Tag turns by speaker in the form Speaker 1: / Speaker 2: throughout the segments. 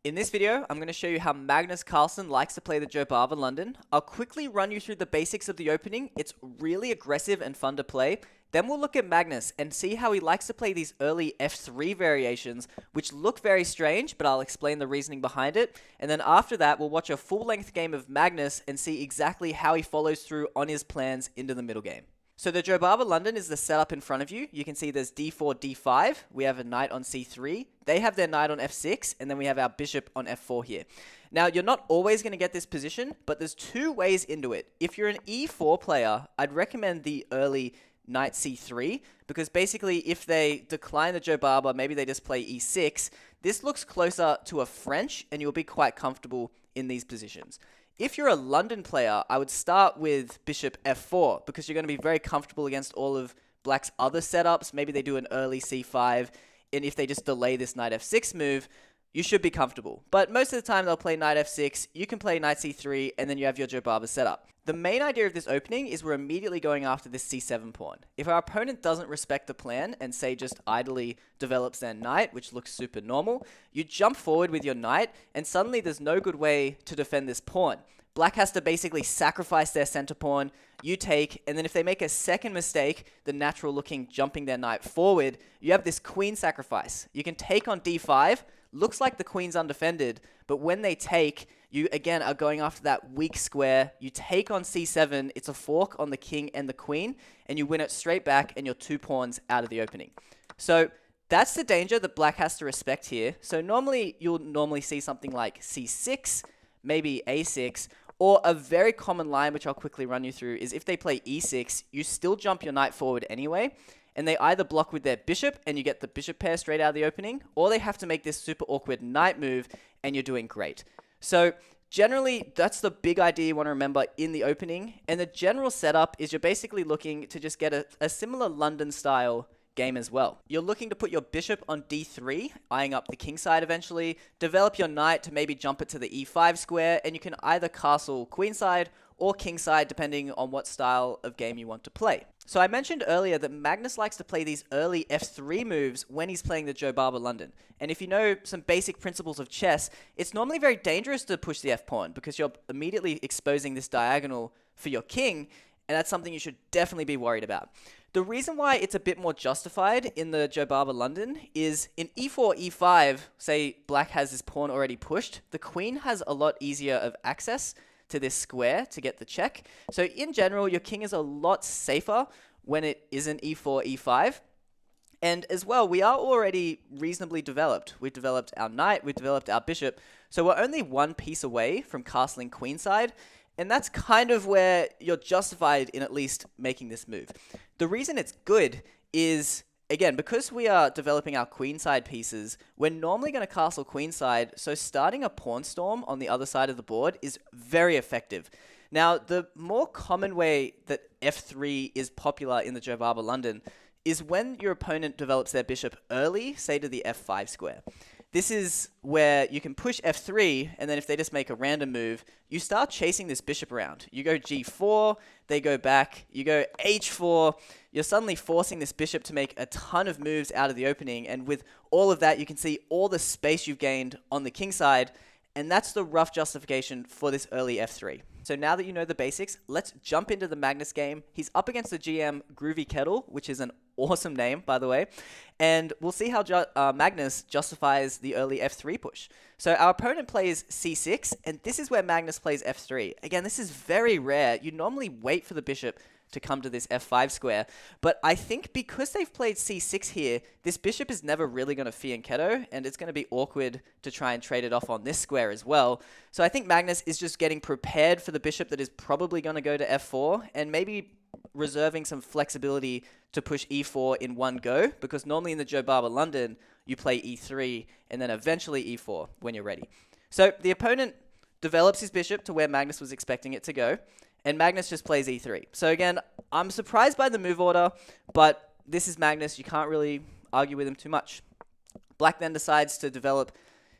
Speaker 1: In this video, I'm going to show you how Magnus Carlsen likes to play the Jobava London. I'll quickly run you through the basics of the opening. It's really aggressive and fun to play. Then we'll look at Magnus and see how he likes to play these early F3 variations, which look very strange, but I'll explain the reasoning behind it. And then after that, we'll watch a full-length game of Magnus and see exactly how he follows through on his plans into the middle game. So the Jobava London is the setup in front of you. You can see there's d4, d5. We have a knight on c3. They have their knight on f6, and then we have our bishop on f4 here. Now, you're not always going to get this position, but there's two ways into it. If you're an e4 player, I'd recommend the early knight c3, because basically if they decline the Jobava, maybe they just play e6, this looks closer to a French, and you'll be quite comfortable in these positions. If you're a London player, I would start with bishop f4 because you're going to be very comfortable against all of Black's other setups. Maybe they do an early c5, and if they just delay this knight f6 move, you should be comfortable. But most of the time, they'll play knight f6, you can play knight c3, and then you have your Jobava setup. The main idea of this opening is we're immediately going after this c7 pawn. If our opponent doesn't respect the plan and say just idly develops their knight, which looks super normal, you jump forward with your knight and suddenly there's no good way to defend this pawn. Black has to basically sacrifice their center pawn, you take, and then if they make a second mistake, the natural looking jumping their knight forward, you have this queen sacrifice. You can take on d5, looks like the queen's undefended, but when they take, you again are going after that weak square. You take on c7, it's a fork on the king and the queen, and you win it straight back and you're 2 pawns out of the opening. So that's the danger that Black has to respect here. So you'll see something like c6, maybe a6, or a very common line, which I'll quickly run you through, is if they play e6, you still jump your knight forward anyway, and they either block with their bishop and you get the bishop pair straight out of the opening, or they have to make this super awkward knight move and you're doing great. So generally, that's the big idea you want to remember in the opening, and the general setup is you're basically looking to just get a similar London style game as well. You're looking to put your bishop on d3, eyeing up the king side eventually, develop your knight to maybe jump it to the e5 square, and you can either castle queen side or king side depending on what style of game you want to play. So I mentioned earlier that Magnus likes to play these early f3 moves when he's playing the Jobava London. And if you know some basic principles of chess, it's normally very dangerous to push the f-pawn because you're immediately exposing this diagonal for your king, and that's something you should definitely be worried about. The reason why it's a bit more justified in the Jobava London is in e4, e5, say Black has this pawn already pushed, the queen has a lot easier of access to this square to get the check. So in general, your king is a lot safer when it isn't e4, e5. And as well, we are already reasonably developed. We've developed our knight, we've developed our bishop. So we're only one piece away from castling queenside. And that's kind of where you're justified in at least making this move. The reason it's good is, again, because we are developing our queenside pieces, we're normally going to castle queenside, so starting a pawn storm on the other side of the board is very effective. Now, the more common way that f3 is popular in the Jobava London is when your opponent develops their bishop early, say to the f5 square. This is where you can push f3, and then if they just make a random move, you start chasing this bishop around. You go g4, they go back, you go h4, you're suddenly forcing this bishop to make a ton of moves out of the opening, and with all of that, you can see all the space you've gained on the king side, and that's the rough justification for this early f3. So now that you know the basics, let's jump into the Magnus game. He's up against the GM Groovy Kettle, which is an awesome name, by the way. And we'll see how Magnus justifies the early f3 push. So our opponent plays c6, and this is where Magnus plays f3. Again, this is very rare. You normally wait for the bishop to come to this f5 square. But I think because they've played c6 here, this bishop is never really going to fianchetto, and it's going to be awkward to try and trade it off on this square as well. So I think Magnus is just getting prepared for the bishop that is probably going to go to f4, and maybe reserving some flexibility to push e4 in one go, because normally in the Jobava London, you play e3 and then eventually e4 when you're ready. So the opponent develops his bishop to where Magnus was expecting it to go, and Magnus just plays e3. So again, I'm surprised by the move order, but this is Magnus. You can't really argue with him too much. Black then decides to develop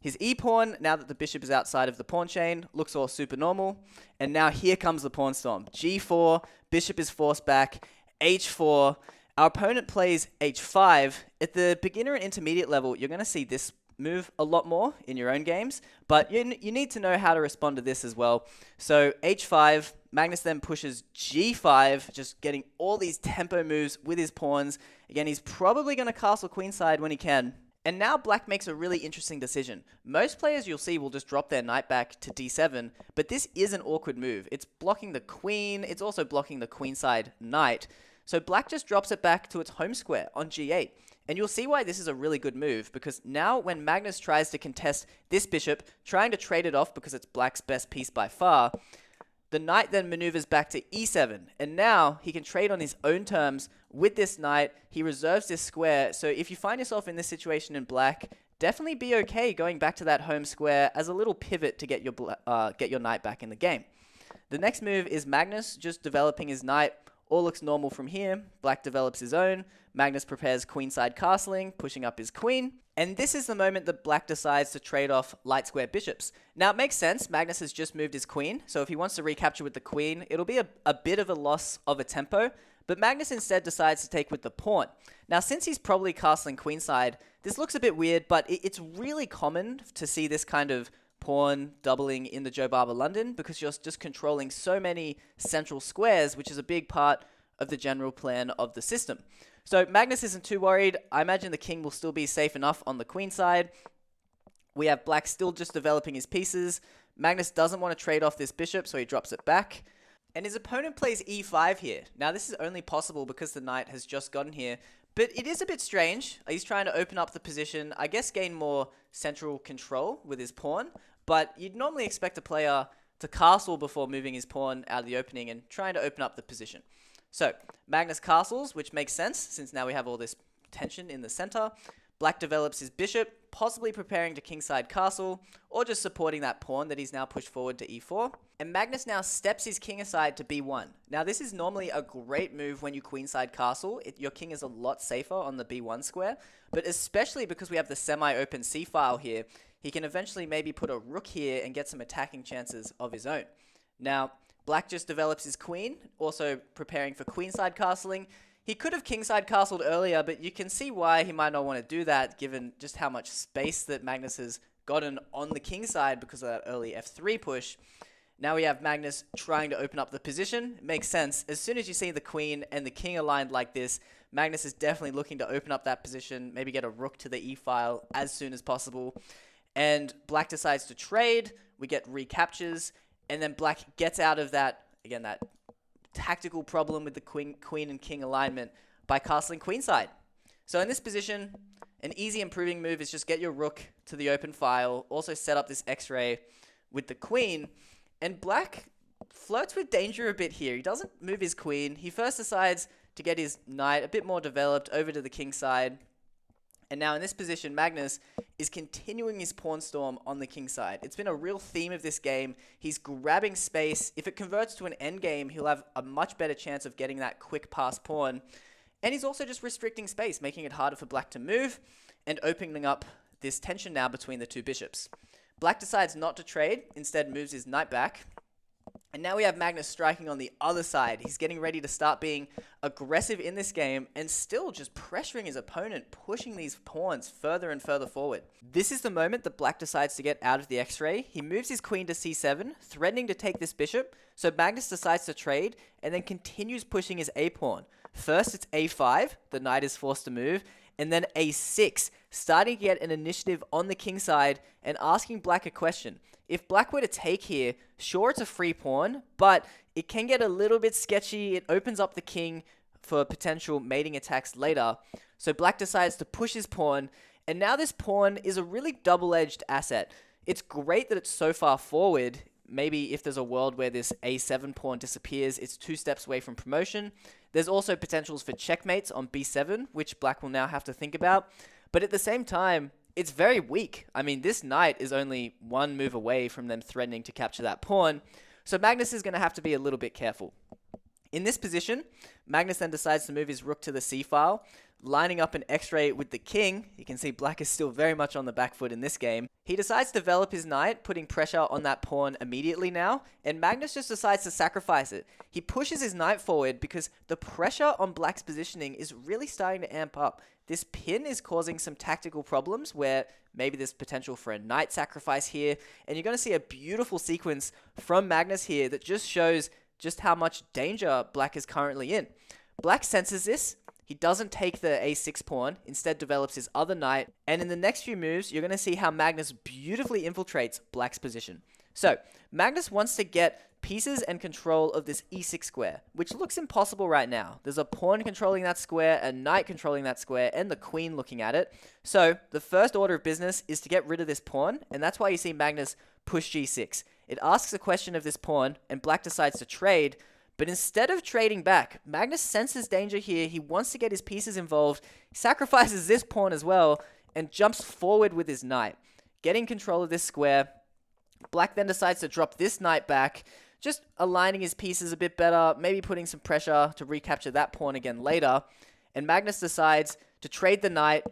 Speaker 1: his e-pawn, now that the bishop is outside of the pawn chain, looks all super normal. And now here comes the pawn storm. g4, bishop is forced back, h4. Our opponent plays h5. At the beginner and intermediate level, you're going to see this move a lot more in your own games, but you need to know how to respond to this as well. So h5, Magnus then pushes g5, just getting all these tempo moves with his pawns. Again, he's probably going to castle queenside when he can. And now black makes a really interesting decision. Most players you'll see will just drop their knight back to d7, but this is an awkward move. It's blocking the queen, it's also blocking the queenside knight. So black just drops it back to its home square on g8. And you'll see why this is a really good move, because now when Magnus tries to contest this bishop, trying to trade it off because it's black's best piece by far, the knight then maneuvers back to e7, and now he can trade on his own terms with this knight. He reserves this square, so if you find yourself in this situation in black, definitely be okay going back to that home square as a little pivot to get your knight back in the game. The next move is Magnus just developing his knight. All looks normal from here. Black develops his own. Magnus prepares queenside castling, pushing up his queen. And this is the moment that black decides to trade off light square bishops. Now, it makes sense. Magnus has just moved his queen, so if he wants to recapture with the queen, it'll be a bit of a loss of a tempo. But Magnus instead decides to take with the pawn. Now, since he's probably castling queenside, this looks a bit weird, but it's really common to see this kind of pawn doubling in the Jobava London because you're just controlling so many central squares, which is a big part of the general plan of the system. So Magnus isn't too worried. I imagine the king will still be safe enough on the queen side. We have black still just developing his pieces. Magnus doesn't want to trade off this bishop, so he drops it back. And his opponent plays e5 here. Now, this is only possible because the knight has just gotten here, but it is a bit strange. He's trying to open up the position, I guess gain more central control with his pawn, but you'd normally expect a player to castle before moving his pawn out of the opening and trying to open up the position. So, Magnus castles, which makes sense since now we have all this tension in the center. Black develops his bishop, possibly preparing to kingside castle, or just supporting that pawn that he's now pushed forward to e4. And Magnus now steps his king aside to b1. Now, this is normally a great move when you queenside castle. Your king is a lot safer on the b1 square, but especially because we have the semi-open c-file here, he can eventually maybe put a rook here and get some attacking chances of his own. Now, black just develops his queen, also preparing for queenside castling. He could have kingside castled earlier, but you can see why he might not want to do that, given just how much space that Magnus has gotten on the king side because of that early f3 push. Now we have Magnus trying to open up the position. It makes sense. As soon as you see the queen and the king aligned like this, Magnus is definitely looking to open up that position, maybe get a rook to the e-file as soon as possible. And black decides to trade. We get recaptures. And then black gets out of that, again, that tactical problem with the queen and king alignment by castling queenside. So in this position, an easy improving move is just get your rook to the open file, also set up this x-ray with the queen, and black flirts with danger a bit here. He doesn't move his queen. He first decides to get his knight a bit more developed over to the king side. And now in this position, Magnus is continuing his pawn storm on the king side. It's been a real theme of this game. He's grabbing space. If it converts to an endgame, he'll have a much better chance of getting that quick pass pawn. And he's also just restricting space, making it harder for black to move and opening up this tension now between the two bishops. Black decides not to trade, instead moves his knight back. And now we have Magnus striking on the other side. He's getting ready to start being aggressive in this game and still just pressuring his opponent, pushing these pawns further and further forward. This is the moment that black decides to get out of the x-ray. He moves his queen to c7, threatening to take this bishop. So Magnus decides to trade and then continues pushing his a-pawn. First, it's a5. The knight is forced to move. And then a6, starting to get an initiative on the king side and asking black a question. If black were to take here, sure, it's a free pawn, but it can get a little bit sketchy. It opens up the king for potential mating attacks later. So black decides to push his pawn, and now this pawn is a really double-edged asset. It's great that it's so far forward. Maybe if there's a world where this a7 pawn disappears, it's 2 steps away from promotion. There's also potentials for checkmates on b7, which black will now have to think about. But at the same time, it's very weak. I mean, this knight is only 1 move away from them threatening to capture that pawn. So Magnus is going to have to be a little bit careful. In this position, Magnus then decides to move his rook to the c-file, lining up an x-ray with the king. You can see black is still very much on the back foot in this game. He decides to develop his knight, putting pressure on that pawn immediately now, and Magnus just decides to sacrifice it. He pushes his knight forward because the pressure on black's positioning is really starting to amp up. this pin is causing some tactical problems where maybe there's potential for a knight sacrifice here. And you're going to see a beautiful sequence from Magnus here that just shows just how much danger Black is currently in. Black senses this. He doesn't take the a6 pawn, instead develops his other knight. And in the next few moves, you're going to see how Magnus beautifully infiltrates Black's position. So, Magnus wants to get pieces and control of this e6 square, which looks impossible right now. There's a pawn controlling that square, a knight controlling that square, and the queen looking at it. So, the first order of business is to get rid of this pawn, and that's why you see Magnus push g6. It asks a question of this pawn, and Black decides to trade, but instead of trading back, Magnus senses danger here. He wants to get his pieces involved, sacrifices this pawn as well, and jumps forward with his knight, getting control of this square. Black then decides to drop this knight back, just aligning his pieces a bit better, maybe putting some pressure to recapture that pawn again later. And Magnus decides to trade the knight.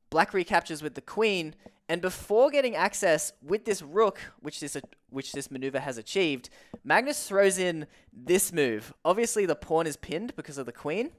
Speaker 1: Black recaptures with the queen, and before getting access with this rook, which this maneuver has achieved, Magnus throws in this move. Obviously, the pawn is pinned because of the queen.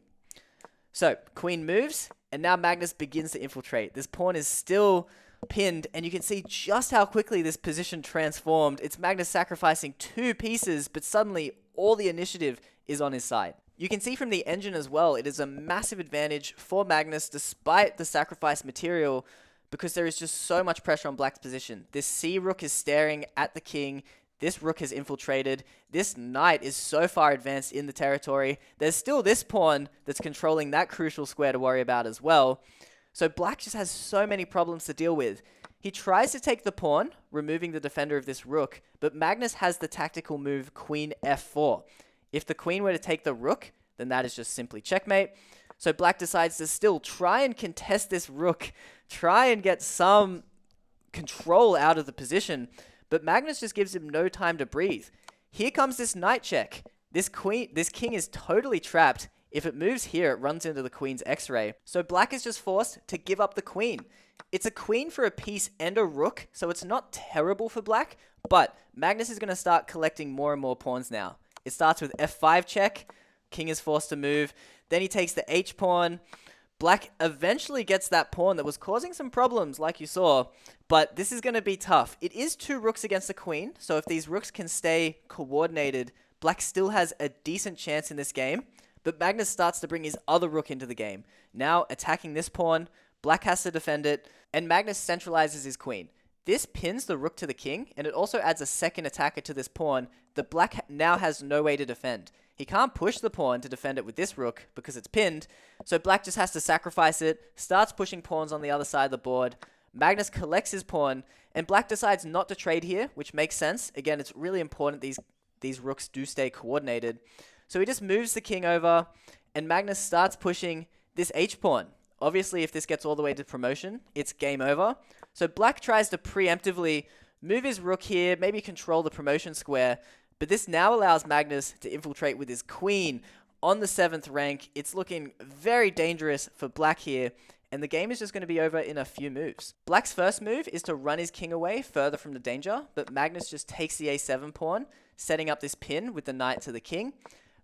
Speaker 1: So, queen moves, and now Magnus begins to infiltrate. This pawn is still pinned, and you can see just how quickly this position transformed. It's Magnus sacrificing 2 pieces, but suddenly all the initiative is on his side. You can see from the engine as well, it is a massive advantage for Magnus despite the sacrifice material, because there is just so much pressure on Black's position. This C rook is staring at the king. This rook has infiltrated. This knight is so far advanced in the territory. There's still this pawn that's controlling that crucial square to worry about as well. So Black just has so many problems to deal with. He tries to take the pawn, removing the defender of this rook, but Magnus has the tactical move queen f4. If the queen were to take the rook, then that is just simply checkmate. So Black decides to still try and contest this rook, try and get some control out of the position, but Magnus just gives him no time to breathe. Here comes this knight check. This king is totally trapped. If it moves here, it runs into the queen's x-ray. So Black is just forced to give up the queen. It's a queen for a piece and a rook, so it's not terrible for Black, but Magnus is going to start collecting more and more pawns now. It starts with f5 check. King is forced to move. Then he takes the h-pawn. Black eventually gets that pawn that was causing some problems, like you saw, but this is going to be tough. It is 2 rooks against the queen, so if these rooks can stay coordinated, Black still has a decent chance in this game, but Magnus starts to bring his other rook into the game. Now attacking this pawn, Black has to defend it, and Magnus centralizes his queen. This pins the rook to the king, and it also adds a second attacker to this pawn that Black now has no way to defend. He can't push the pawn to defend it with this rook because it's pinned, so Black just has to sacrifice it, starts pushing pawns on the other side of the board. Magnus collects his pawn, and Black decides not to trade here, which makes sense. Again, it's really important these rooks do stay coordinated. So he just moves the king over, and Magnus starts pushing this h-pawn. Obviously, if this gets all the way to promotion, it's game over. So Black tries to preemptively move his rook here, maybe control the promotion square, but this now allows Magnus to infiltrate with his queen on the 7th rank. It's looking very dangerous for Black here, and the game is just going to be over in a few moves. Black's first move is to run his king away further from the danger, but Magnus just takes the a7 pawn, setting up this pin with the knight to the king.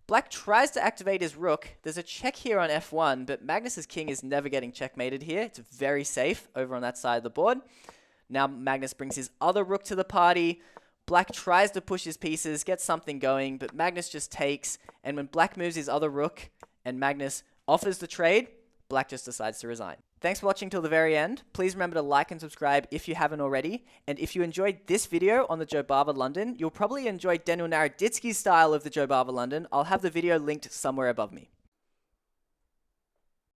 Speaker 1: Black tries to activate his rook. There's a check here on f1, but Magnus's king is never getting checkmated here. It's very safe over on that side of the board. Now Magnus brings his other rook to the party. Black tries to push his pieces, get something going, but Magnus just takes, and when Black moves his other rook and Magnus offers the trade, Black just decides to resign. Thanks for watching till the very end. Please remember to like and subscribe if you haven't already, and if you enjoyed this video on the Jobava London, you'll probably enjoy Daniel Naroditsky's style of the Jobava London. I'll have the video linked somewhere above me.